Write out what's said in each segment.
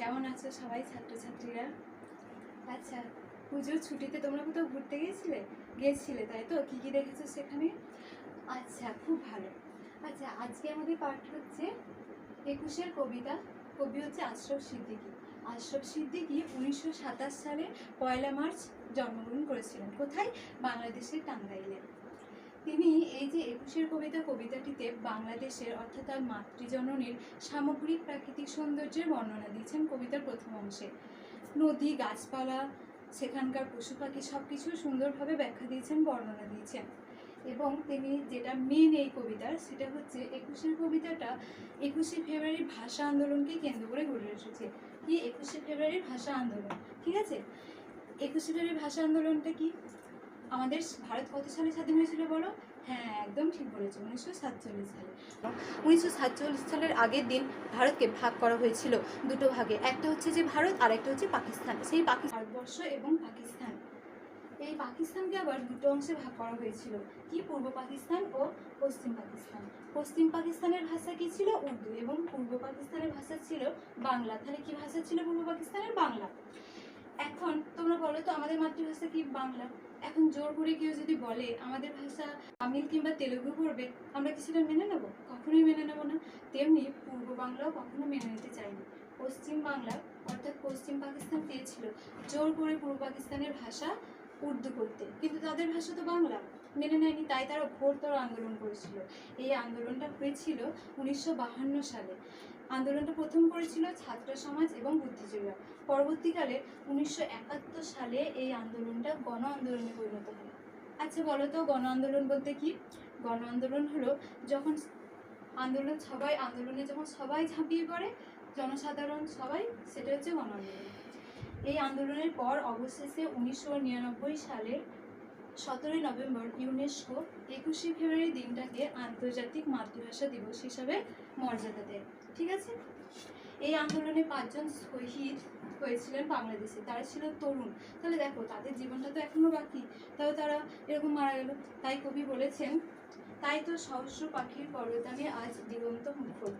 কেমন আছো সবাই ছাত্রছাত্রীরা? আচ্ছা, পুজোর ছুটিতে তোমরা কোথাও ঘুরতে গিয়েছিলে তাই তো? কি কি দেখেছো সেখানে? আচ্ছা, খুব ভালো। আচ্ছা, আজকে আমাদের পাঠ হচ্ছে একুশের কবিতা। কবি হচ্ছে আশরাফ সিদ্দিকী। আশরাফ সিদ্দিকী 1927 সালে 1 মার্চ জন্মগ্রহণ করেছিলেন। কোথায়? বাংলাদেশের টাঙ্গাইলে। তিনি এই যে একুশের কবিতাটিতে বাংলাদেশের অর্থাৎ তার মাতৃজননীর সামগ্রিক প্রাকৃতিক সৌন্দর্যের বর্ণনা দিয়েছেন কবিতার প্রথম অংশে। নদী, গাছপালা, সেখানকার পশু পাখি সব কিছু সুন্দরভাবে ব্যাখ্যা দিয়েছেন, বর্ণনা দিয়েছেন। এবং তিনি যেটা মেন এই কবিতার, সেটা হচ্ছে একুশের কবিতাটা 21শে ফেব্রুয়ারির ভাষা আন্দোলনকে কেন্দ্র করে গড়ে উঠেছে। কি 21শে ফেব্রুয়ারির ভাষা আন্দোলন? ঠিক আছে, 21শে ফেব্রুয়ারির ভাষা আন্দোলনটা কি? আমাদের ভারত কত সালে স্বাধীন হয়েছিল বলো? হ্যাঁ, একদম ঠিক বলেছো, 1947 সালে। 1947 সালের আগের দিন ভারতকে ভাগ করা হয়েছিল দুটো ভাগে। একটা হচ্ছে যে ভারত, আর একটা হচ্ছে পাকিস্তান। সেই ভারতবর্ষ এবং পাকিস্তান, এই পাকিস্তানকে আবার দুটো অংশে ভাগ করা হয়েছিল। কি? পূর্ব পাকিস্তান ও পশ্চিম পাকিস্তান। পশ্চিম পাকিস্তানের ভাষা কি ছিল? উর্দু। এবং পূর্ব পাকিস্তানের ভাষা ছিল বাংলা। তাহলে কি ভাষা ছিল পূর্ব পাকিস্তানের? বাংলা। এখন তোমরা বলো তো, আমাদের মাতৃভাষা কি? বাংলা। এখন জোর করে কেউ যদি বলে আমাদের ভাষা তামিল কিংবা তেলুগু পড়বে, আমরা কি সেটা মেনে নেব? কখনোই মেনে নেব না। তেমনি পূর্ব বাংলাও কখনো মেনে নিতে চায়নি। পশ্চিম বাংলা অর্থাৎ পশ্চিম পাকিস্তান চেয়েছিল জোর করে পূর্ব পাকিস্তানের ভাষা উর্দু করতে, কিন্তু তাদের ভাষা তো বাংলা, মেনে নেয়নি। তাই তারা ঘোরতর আন্দোলন করেছিল। এই আন্দোলনটা হয়েছিল 1952 সালে। আন্দোলনটা প্রথম করেছিল ছাত্র সমাজ এবং বুদ্ধিজীবীরা। পরবর্তীকালে 1971 সালে এই আন্দোলনটা গণ আন্দোলনে পরিণত হয়। আচ্ছা বলো তো, গণ আন্দোলন বলতে কি? গণ আন্দোলন হলো যখন আন্দোলনে যখন সবাই ঝাঁপিয়ে পড়ে, জনসাধারণ সবাই, সেটা হচ্ছে গণ আন্দোলন। এই আন্দোলনের পর অবশেষে 1999 সালের 17 নভেম্বর ইউনেস্কো 21শে ফেব্রুয়ারি দিনটাকে আন্তর্জাতিক মাতৃভাষা দিবস হিসাবে মর্যাদা দেয়। ঠিক আছে, এই আন্দোলনে 5 জন শহীদ হয়েছিলেন বাংলাদেশে। তারা ছিল তরুণ। তাহলে দেখো, তাদের জীবনটা তো এখনো বাকি, তাও তারা এরকম মারা গেল। তাই কবি বলেছেন, তাই তো সহস্র পাখির পরতানে আজ দিগন্ত মুখর।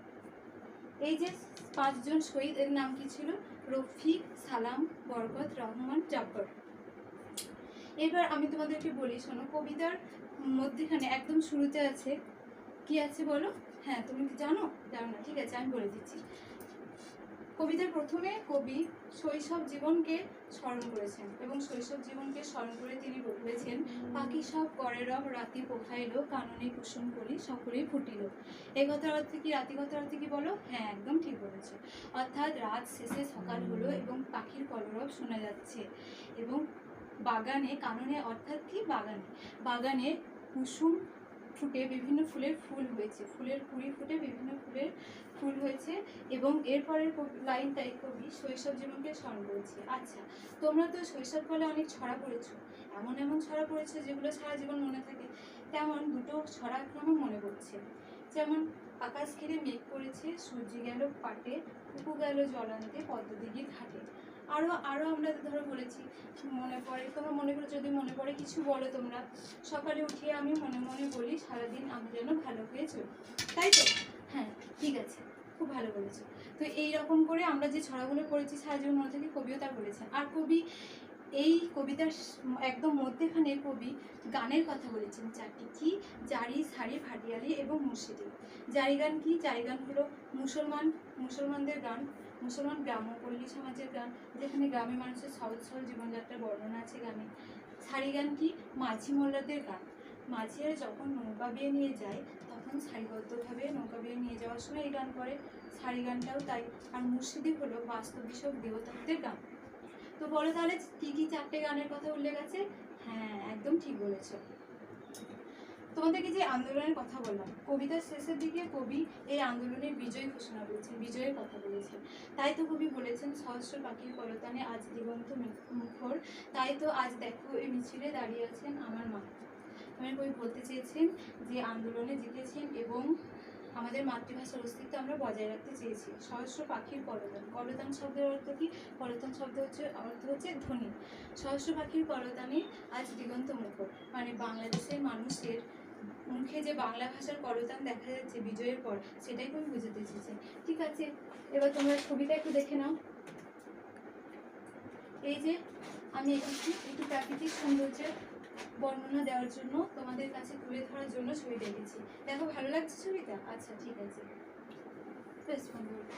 এই যে 5 জন শহীদ, এর নাম কি ছিল? রফিক, সালাম, বরকত, রহমান, জাফর। এবার আমি তোমাদেরকে বলি, শোনো। কবিতার মধ্যেখানে একদম শুরুতে আছে, কি আছে বলো? হ্যাঁ, তুমি কি জানো? জানো না? ঠিক আছে, আমি বলে দিচ্ছি। কবিতার প্রথমে কবি শৈশব জীবনকে স্মরণ করেছেন, এবং শৈশব জীবনকে স্মরণ করে তিনি বলেছেন, পাখি সব করে রব রাতি পোহাইল, কাননে কুসুম কলি সকলেই ফুটিল। এই কথার অর্থে কি? রাতি কথার অর্থে কি বলো? হ্যাঁ, একদম ঠিক বলেছে। অর্থাৎ রাত শেষে সকাল হলো এবং পাখির কলরব শোনা যাচ্ছে, এবং বাগানে, কাননে অর্থাৎ কি? বাগানে কুসুম ফুটে বিভিন্ন ফুলের ফুল হয়েছে, ফুলের কুড়ি ফুটে বিভিন্ন ফুলের ফুল হয়েছে। এবং এরপরের লাইনটাই কবি শৈশব জীবনকে স্মরণ করেছে। আচ্ছা, তোমরা তো শৈশবকালে অনেক ছড়া পড়েছো, এমন এমন ছড়া পড়েছো যেগুলো সারা জীবন মনে থাকে। তেমন দুটো ছড়া এখন আমার মনে পড়ছে। যেমন, আকাশ ঘিরে মেঘ করেছে, সূর্য গেল পাটে, কুকু গেল জল আনতে পদ্মদিঘির ঘাটে। আরও আমরা ধরো বলেছি, মনে পড়ে, তোমরা মনে করে, যদি মনে পড়ে কিছু বলো তোমরা। সকালে উঠিয়ে আমি মনে মনে বলি, সারাদিন আমি যেন ভালো হয়ে চলি। তাই তো? হ্যাঁ, ঠিক আছে, খুব ভালো বলেছো। তো এই রকম করে আমরা যে ছড়াগুলো পড়েছি সারা জীবন মনে থেকে, কবিও তা বলেছেন। আর কবি এই কবিতার একদম মধ্যেখানে কবি গানের কথা বলেছেন 4টি। কি? জারি, সারি, ভাটিয়ালি এবং মুর্শিদি। জারি গান কি? জারি গান হলো মুসলমানদের গান, মুসলমান গ্রাম্য পল্লী সমাজের গান, যেখানে গ্রামের মানুষের সহজ সরল জীবনযাত্রার বর্ণনা আছে গানে। সারি গান কি? মাঝি মোল্লাদের গান। মাঝিরা যখন নৌকা বেয়ে নিয়ে যায়, তখন সারিবদ্ধভাবে নৌকা বেয়ে নিয়ে যাওয়ার সময় এই গান করে। সারি গানটাও তাই। আর মুর্শিদি হলো বাস্তব বিষয়ক দেবতাদের গান। তো বলো তাহলে কি কি 4টে গানের কথা উল্লেখ আছে? হ্যাঁ, একদম ঠিক বলেছ। তোমাদেরকে যে আন্দোলনের কথা বললাম, কবিতার শেষের দিকে কবি এই আন্দোলনের বিজয় ঘোষণা করেছেন, বিজয়ের কথা বলেছেন। তাই তো কবি বলেছেন, সহস্র পাখির কলতানে আজ দিগন্ত মুখর, তাই তো আজ দেখো এই মিছিলে দাঁড়িয়ে আছেন আমার মা। মানে কবি বলতে চেয়েছেন যে আন্দোলনে জিতেছেন এবং আমাদের মাতৃভাষার অস্তিত্ব আমরা বজায় রাখতে চেয়েছি। সহস্র পাখির কলতান, কলতান শব্দের অর্থ কি? কলতান শব্দ অর্থ হচ্ছে ধ্বনি। সহস্র পাখির কলতানে আজ দিগন্ত মুখর, মানে বাংলাদেশের মানুষের মুখে যে বাংলা ভাষার কলতান দেখা যাচ্ছে বিজয়ের পর, সেটাই কবি বুঝতে চেয়েছেন। ঠিক আছে, এবার তোমরা ছবিটা একটু দেখে নাও। এই যে আমি এখানে একটু প্রাকৃতিক সৌন্দর্যের বর্ণনা দেওয়ার জন্য তোমাদের কাছে তুলে ধরার জন্য ছবিটা এঁকেছি। দেখো ভালো লাগছে ছবিটা? আচ্ছা ঠিক আছে, বেশ বন্ধ করো।